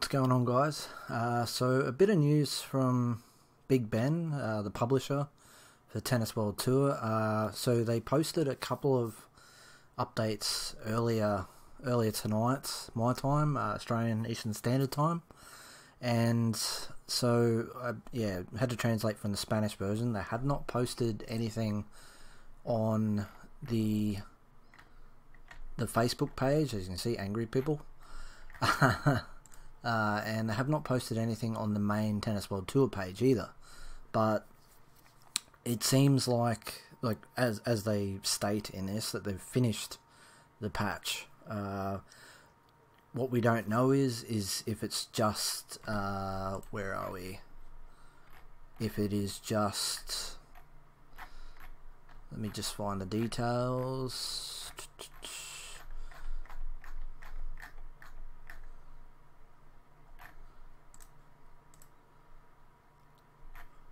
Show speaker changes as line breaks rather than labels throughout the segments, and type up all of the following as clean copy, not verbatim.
What's going on, guys? So a bit of news from Big Ben, the publisher for Tennis World Tour. So they posted a couple of updates earlier tonight, my time, Australian Eastern Standard Time, and so had to translate from the Spanish version. They had not posted anything on the Facebook page, as you can see, angry people. And they have not posted anything on the main Tennis World Tour page either. But it seems like as they state in this, that they've finished the patch. What we don't know is if it's just where are we? If it is just, let me just find the details.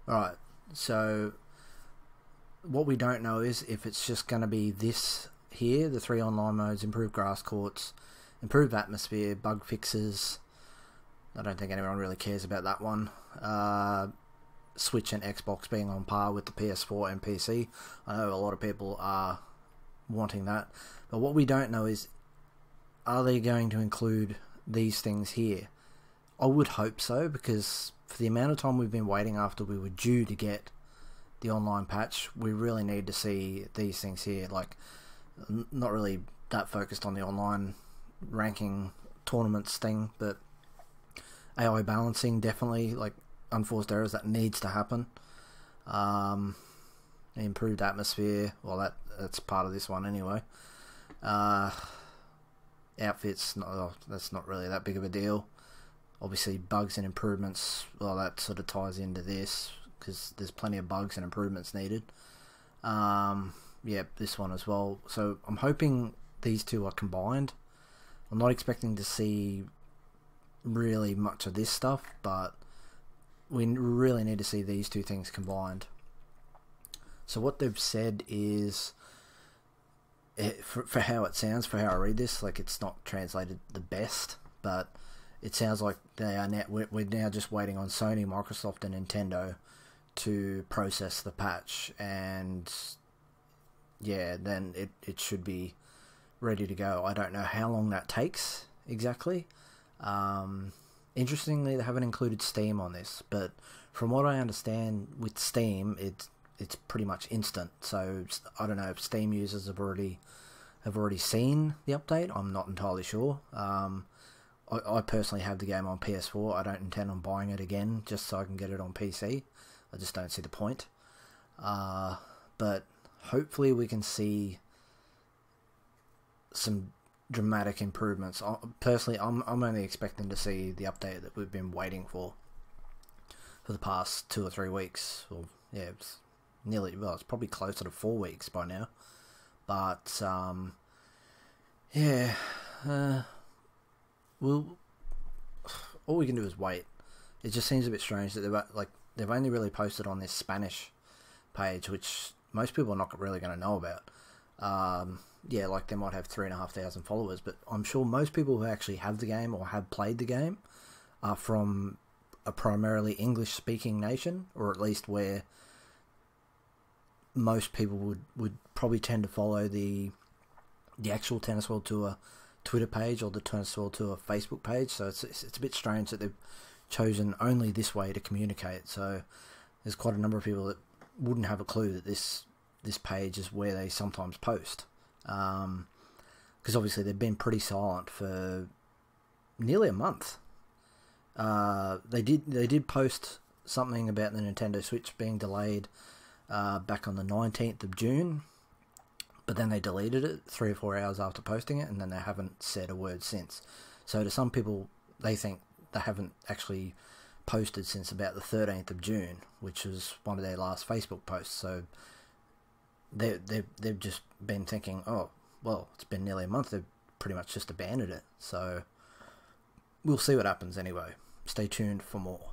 Alright, so what we don't know is if it's just going to be this here, the 3 online modes, improved grass courts, improved atmosphere, bug fixes. I don't think anyone really cares about that one. Switch and Xbox being on par with the PS4 and PC. I know a lot of people are wanting that. But what we don't know is, are they going to include these things here? I would hope so, because for the amount of time we've been waiting after we were due to get the online patch, we really need to see these things here. Like, not really that focused on the online ranking tournaments thing, but AI balancing, definitely, like unforced errors, that needs to happen. Improved atmosphere, well, that's part of this one anyway. Outfits, that's not really that big of a deal. Obviously, bugs and improvements, well, that sort of ties into this, because there's plenty of bugs and improvements needed. This one as well. So I'm hoping these two are combined. I'm not expecting to see really much of this stuff, but we really need to see these two things combined. So what they've said is, for how it sounds, for how I read this, like, it's not translated the best, but it sounds like we're now just waiting on Sony, Microsoft, and Nintendo to process the patch, and then it should be ready to go. I don't know how long that takes exactly. Interestingly, they haven't included Steam on this, but from what I understand with Steam, it's pretty much instant. So I don't know if Steam users have already seen the update. I'm not entirely sure. I personally have the game on PS4. I don't intend on buying it again just so I can get it on PC. I just don't see the point. But hopefully we can see some dramatic improvements. Personally, I'm only expecting to see the update that we've been waiting for the past 2 or 3 weeks. It's probably closer to 4 weeks by now. But all we can do is wait. It just seems a bit strange that they've only really posted on this Spanish page, which most people are not really going to know about. They might have 3,500 followers, but I'm sure most people who actually have the game or have played the game are from a primarily English-speaking nation, or at least where most people would probably tend to follow the actual Tennis World Tour Twitter page or the Tennis World Tour Facebook page. So it's a bit strange that they've chosen only this way to communicate. So there's quite a number of people that wouldn't have a clue that this page is where they sometimes post, because obviously they've been pretty silent for nearly a month. They did post something about the Nintendo Switch being delayed back on the 19th of June, but then they deleted it 3 or 4 hours after posting it, and then they haven't said a word since. So to some people, they think they haven't actually posted since about the 13th of June, which was one of their last Facebook posts. So they've just been thinking, oh, well, it's been nearly a month, they've pretty much just abandoned it. So we'll see what happens anyway. Stay tuned for more.